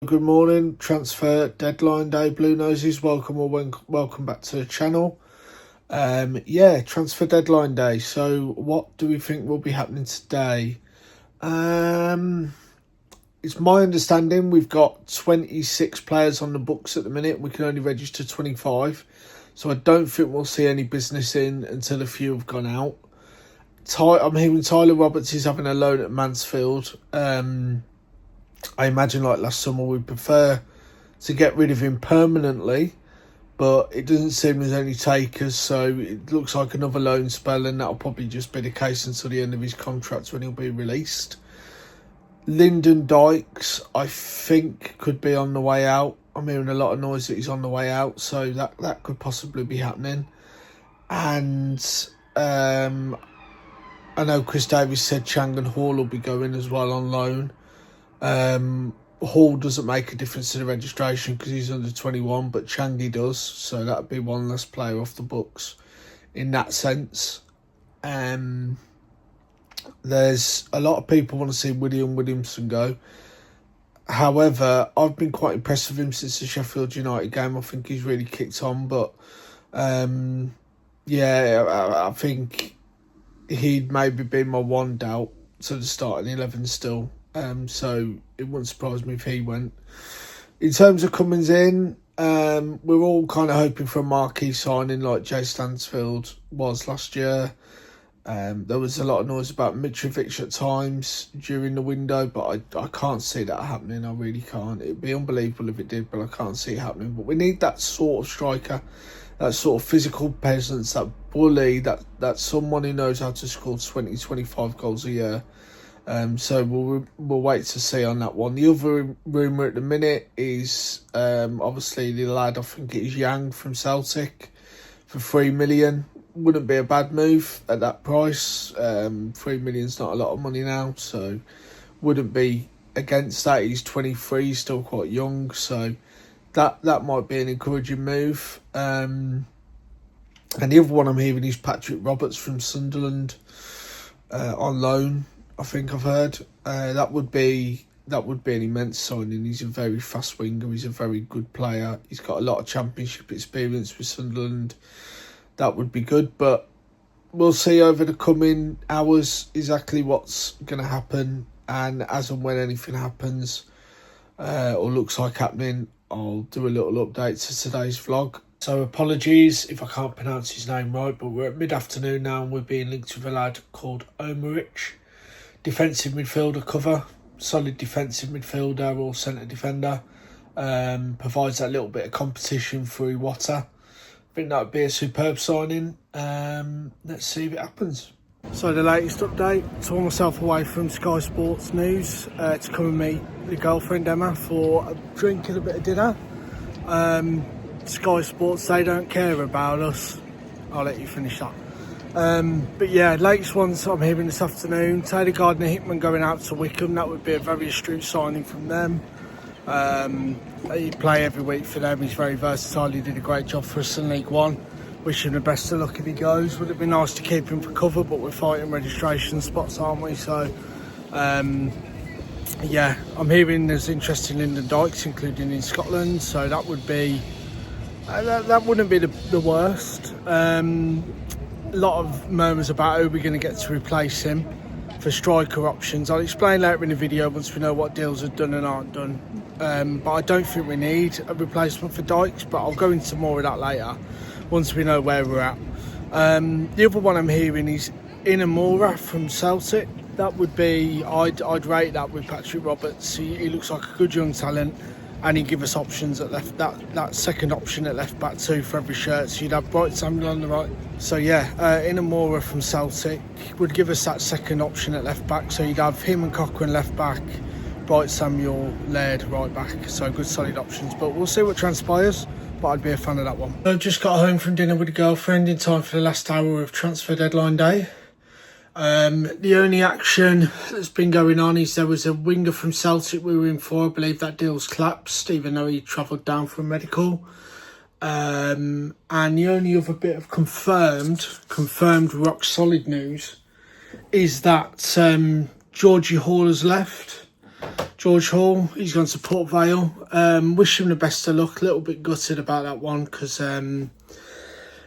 Good morning, transfer deadline day, Blue Noses. Welcome back to the channel. Transfer deadline day. So, what do we think will be happening today? It's my understanding we've got 26 players on the books at the minute. We can only register 25, so I don't think we'll see any business in until a few have gone out. I'm hearing Tyler Roberts is having a loan at Mansfield. I imagine, like last summer, we'd prefer to get rid of him permanently, but it doesn't seem there's any takers, so it looks like another loan spell, and that'll probably just be the case until the end of his contract when he'll be released. Lyndon Dykes, I think, could be on the way out. I'm hearing a lot of noise that he's on the way out, so that could possibly be happening. And I know Chris Davies said Chang and Hall will be going as well on loan. Hall doesn't make a difference to the registration because he's under 21, but Changi does, so that'd be one less player off the books in that sense. There's a lot of people want to see Williamson go. However, I've been quite impressed with him since the Sheffield United game. I think he's really kicked on, but I think he'd maybe be my one doubt to the starting 11 still. So it wouldn't surprise me if he went. In terms of comings in, we're all kind of hoping for a marquee signing like Jay Stansfield was last year. There was a lot of noise about Mitrovic at times during the window, but I can't see that happening. I really can't. It'd be unbelievable if it did, but I can't see it happening. But we need that sort of striker, that sort of physical presence, that bully, that someone who knows how to score 20-25 goals a year. So we'll wait to see on that one. The other rumour at the minute is obviously the lad, I think it is Yang from Celtic, for 3 million. Wouldn't be a bad move at that price. 3 million's not a lot of money now, so wouldn't be against that. He's 23, he's still quite young, so that might be an encouraging move. And the other one I'm hearing is Patrick Roberts from Sunderland on loan. I think I've heard that would be an immense signing. He's a very fast winger. He's a very good player. He's got a lot of championship experience with Sunderland. That would be good, but we'll see over the coming hours exactly what's going to happen. And as and when anything happens or looks like happening, I'll do a little update to today's vlog. So apologies if I can't pronounce his name right, but we're at mid-afternoon now and we're being linked with a lad called Omerich. Defensive midfielder cover, solid defensive midfielder or centre defender. Provides that little bit of competition for Iwata. I think that would be a superb signing. Let's see if it happens. So the latest update, tore myself away from Sky Sports News to come and meet the girlfriend Emma for a drink and a bit of dinner. Sky Sports, they don't care about us. I'll let you finish that. But yeah, latest ones I'm hearing this afternoon. Taylor Gardner-Hickman going out to Wickham. That would be a very astute signing from them. He play every week for them. He's very versatile. He did a great job for us in League One. Wish him the best of luck if he goes. Would it be nice to keep him for cover, but we're fighting registration spots, aren't we? So yeah, I'm hearing there's interest in Lyndon Dykes, including in Scotland. So that would be that wouldn't be the worst. A lot of murmurs about who we're going to get to replace him for striker options. I'll explain later in the video once we know what deals are done and aren't done. But I don't think we need a replacement for Dykes, but I'll go into more of that later once we know where we're at. The other one I'm hearing is Inamura from Celtic. That would be, I'd rate that with Patrick Roberts. He looks like a good young talent, and he'd give us options at left, that second option at left back too for every shirt. So you'd have Bright Samuel on the right. So yeah, Inamura from Celtic would give us that second option at left back. So you'd have him and Cochrane left back, Bright Samuel, Laird right back. So good solid options, but we'll see what transpires. But I'd be a fan of that one. I've just got home from dinner with a girlfriend in time for the last hour of transfer deadline day. The only action that's been going on is there was a winger from Celtic we were in for. I believe that deal's collapsed, even though he travelled down for a medical. And the only other bit of confirmed rock solid news is that Georgie Hall has left. George Hall, he's gone to Port Vale. Wish him the best of luck. A little bit gutted about that one because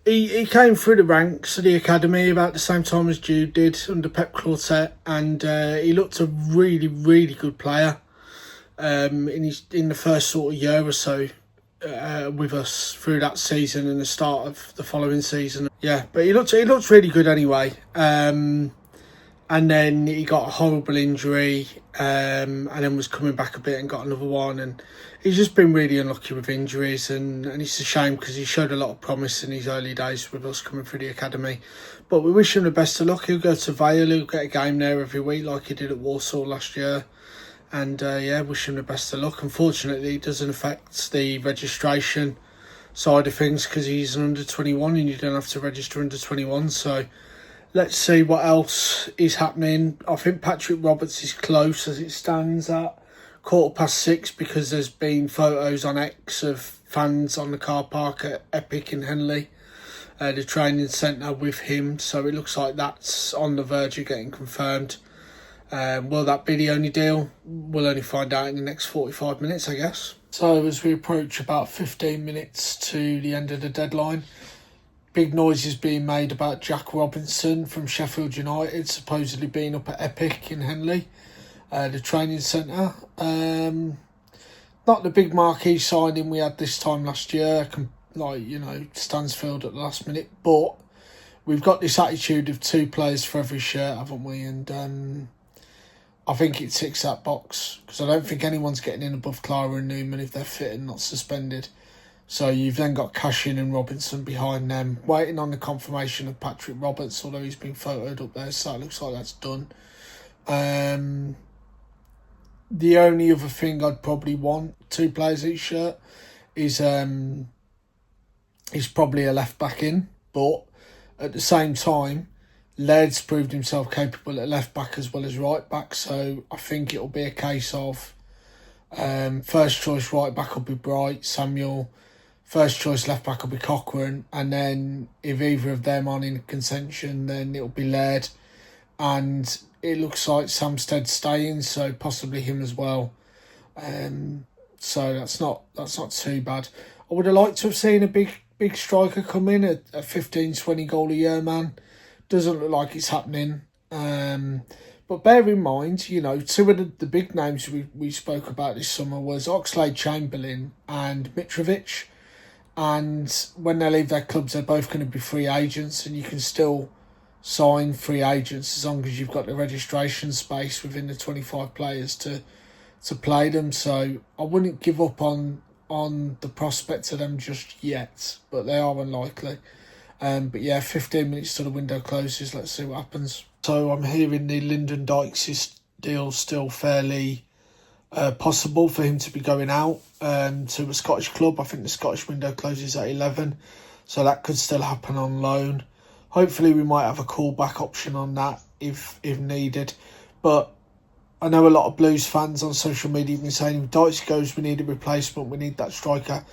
he came through the ranks of the academy about the same time as Jude did under Pep Quartet, and he looked a really, really good player in the first sort of year or so with us through that season and the start of the following season. Yeah, but he looked really good anyway. And then he got a horrible injury, and then was coming back a bit and got another one. And he's just been really unlucky with injuries, and it's a shame because he showed a lot of promise in his early days with us coming through the academy. But we wish him the best of luck. He'll go to Vale, he'll get a game there every week like he did at Warsaw last year. And wish him the best of luck. Unfortunately, it doesn't affect the registration side of things because he's an under-21 and you don't have to register under-21. So let's see what else is happening. I think Patrick Roberts is close as it stands at 6:15 because there's been photos on X of fans on the car park at Epic in Henley, the training centre with him. So it looks like that's on the verge of getting confirmed. Will that be the only deal? We'll only find out in the next 45 minutes, I guess. So as we approach about 15 minutes to the end of the deadline, big noise is being made about Jack Robinson from Sheffield United supposedly being up at Epic in Henley, the training centre. Not the big marquee signing we had this time last year, Stansfield at the last minute, but we've got this attitude of 2 players for every shirt, haven't we? And I think it ticks that box because I don't think anyone's getting in above Clara and Newman if they're fit and not suspended. So you've then got Cashin and Robinson behind them, waiting on the confirmation of Patrick Roberts, although he's been photoed up there, so it looks like that's done. The only other thing I'd probably want 2 players each shirt is probably a left back in, but at the same time, Laird's proved himself capable at left back as well as right back, so I think it'll be a case of first choice right back will be Bright, Samuel, first choice left back will be Cochrane, and then if either of them aren't in contention, then it'll be Laird, and it looks like Samstead's staying, so possibly him as well. So that's not too bad. I would have liked to have seen a big striker come in, a 15-20 goal a year man. Doesn't look like it's happening. But bear in mind, 2 of the big names we spoke about this summer was Oxlade-Chamberlain and Mitrovic. And when they leave their clubs, they're both going to be free agents, and you can still sign free agents as long as you've got the registration space within the 25 players to play them. So I wouldn't give up on the prospect of them just yet, but they are unlikely. But yeah, 15 minutes till the window closes. Let's see what happens. So I'm hearing the Lyndon Dykes' deal still fairly possible for him to be going out to a Scottish club. I think the Scottish window closes at 11, so that could still happen on loan. Hopefully we might have a callback option on that if needed. But I know a lot of Blues fans on social media have been saying if Dykes goes, we need a replacement, we need that striker.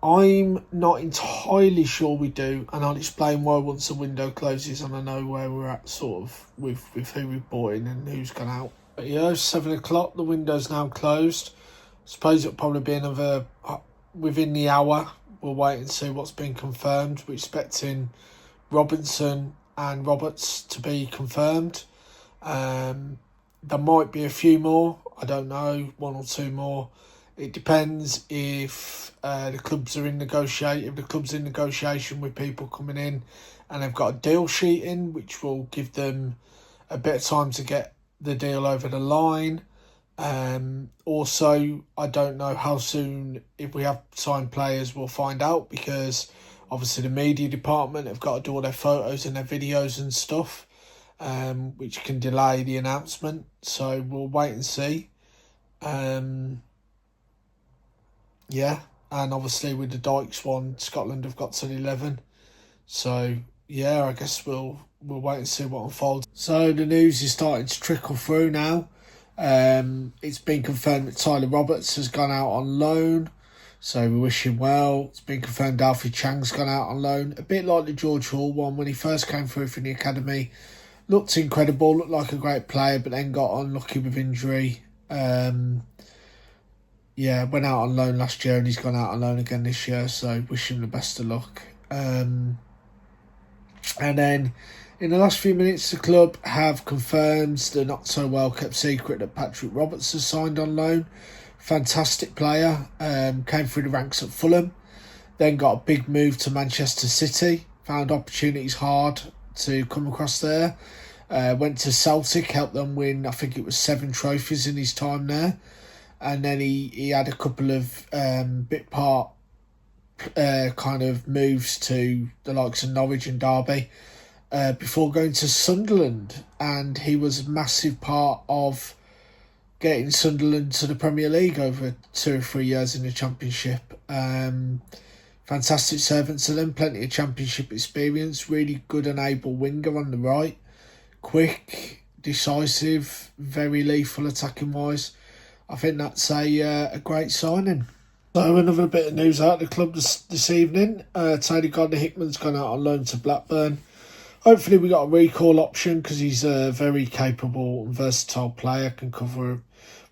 I'm not entirely sure we do, and I'll explain why once the window closes and I know where we're at sort of with who we've bought in and who's gone out. But yeah, 7 o'clock, the window's now closed. I suppose it'll probably be another, within the hour, we'll wait and see what's been confirmed. We're expecting Robinson and Roberts to be confirmed. There might be a few more, I don't know, 1 or 2 more. It depends if the clubs are in negotiation with people coming in and they've got a deal sheet in, which will give them a bit of time to get the deal over the line. Also, I don't know how soon, if we have signed players, we'll find out, because obviously the media department have got to do all their photos and their videos and stuff, which can delay the announcement. So we'll wait and see. Yeah, and obviously with the Dykes one, Scotland have got till 11. So yeah, I guess we'll wait and see what unfolds. So the news is starting to trickle through now. It's been confirmed that Tyler Roberts has gone out on loan, so we wish him well. It's been confirmed Alfie Chang's gone out on loan, a bit like the George Hall one when he first came through from the academy. Looked incredible, looked like a great player, but then got unlucky with injury Went out on loan last year and he's gone out on loan again this year, so wish him the best of luck. And then in the last few minutes, the club have confirmed the not so well kept secret that Patrick Roberts has signed on loan. Fantastic player, came through the ranks at Fulham, then got a big move to Manchester City, found opportunities hard to come across there. Went to Celtic, helped them win, I think it was 7 trophies in his time there. And then he had a couple of bit part kind of moves to the likes of Norwich and Derby before going to Sunderland. And he was a massive part of getting Sunderland to the Premier League over 2 or 3 years in the Championship. Fantastic servant to them, plenty of Championship experience, really good and able winger on the right. Quick, decisive, very lethal attacking wise. I think that's a great signing. So another bit of news out of the club this evening. Taylor Gardner-Hickman's gone out on loan to Blackburn. Hopefully we got a recall option because he's a very capable and versatile player. Can cover,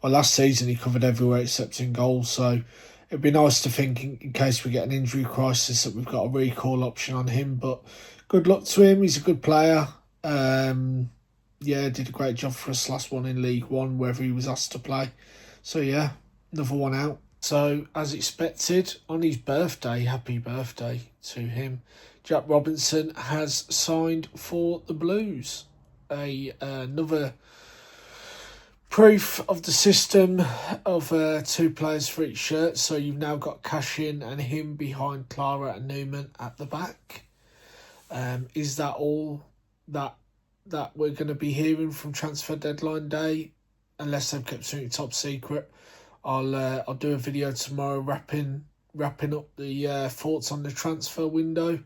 well, last season he covered everywhere except in goals. So it'd be nice to think in case we get an injury crisis that we've got a recall option on him. But good luck to him. He's a good player. Did a great job for us last one in League One, wherever he was asked to play. So yeah, another one out. So as expected, on his birthday, happy birthday to him, Jack Robinson has signed for the Blues. Another proof of the system of 2 players for each shirt. So you've now got Cashin and him behind Clara and Newman at the back. Is that all that we're going to be hearing from transfer deadline day? Unless they've kept something top secret, I'll do a video tomorrow wrapping up the thoughts on the transfer window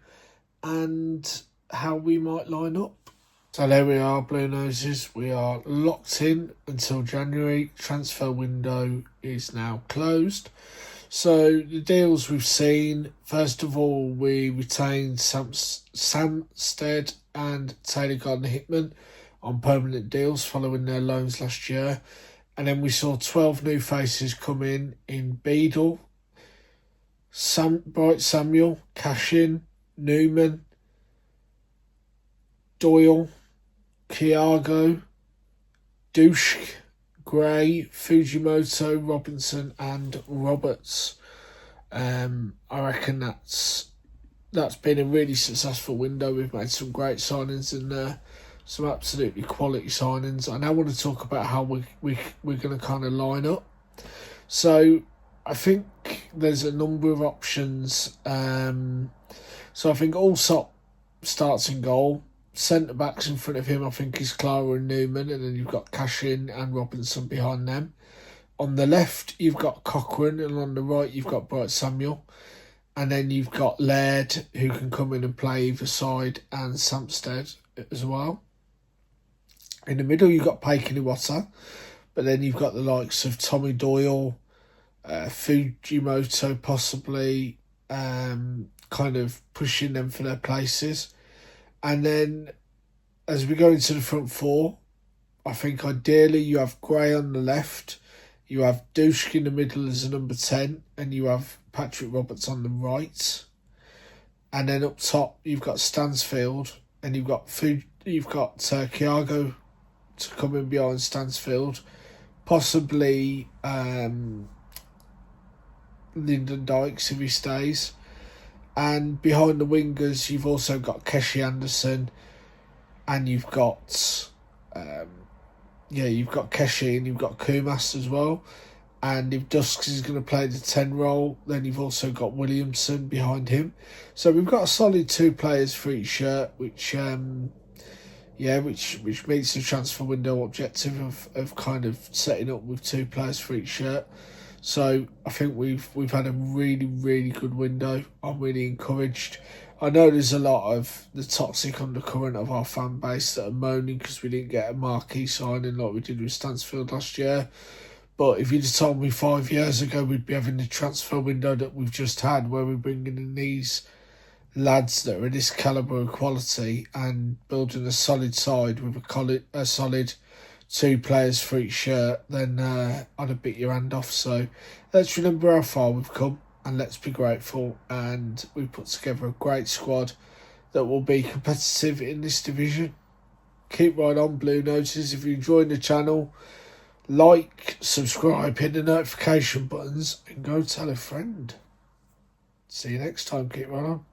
and how we might line up. So there we are, Blue Noses. We are locked in until January. Transfer window is now closed. So the deals we've seen, first of all, we retained Samstead and Taylor Gardner-Hickman on permanent deals following their loans last year. And then we saw 12 new faces come in Beadle, Bright Samuel, Cashin, Newman, Doyle, Kiago, Dushk, Gray, Fujimoto, Robinson and Roberts. I reckon that's been a really successful window. We've made some great signings in there, some absolutely quality signings. I now want to talk about how we're going to kind of line up. So I think there's a number of options. So I think Allsop starts in goal. Centre backs in front of him, I think, is Clara and Newman, and then you've got Cashin and Robinson behind them. On the left, you've got Cochrane, and on the right, you've got Bright Samuel. And then you've got Laird, who can come in and play either side, and Samstead as well. In the middle, you've got Paikin-Iwata, but then you've got the likes of Tommy Doyle, Fujimoto possibly, kind of pushing them for their places. And then as we go into the front 4, I think ideally you have Gray on the left, you have Dushk in the middle as a number 10, and you have Patrick Roberts on the right. And then up top you've got Stansfield, and you've got Kiago to come in behind Stansfield, possibly Lyndon Dykes if he stays. And behind the wingers, you've also got Keshi Anderson, and you've got Keshi, and you've got Kumas as well. And if Dusks is going to play the 10 role, then you've also got Williamson behind him. So we've got a solid 2 players for each shirt, which meets the transfer window objective of kind of setting up with 2 players for each shirt. So I think we've had a really, really good window. I'm really encouraged. I know there's a lot of the toxic undercurrent of our fan base that are moaning because we didn't get a marquee signing like we did with Stansfield last year. But if you'd have told me 5 years ago we'd be having the transfer window that we've just had, where we're bringing in these lads that are of this calibre of quality and building a solid side with a solid 2 players for each shirt, then I'd have bit your hand off. So let's remember how far we've come, and let's be grateful. And we've put together a great squad that will be competitive in this division. Keep right on, Blue Notice. If you're enjoying the channel, like, subscribe, hit the notification buttons, and go tell a friend. See you next time. Keep right on.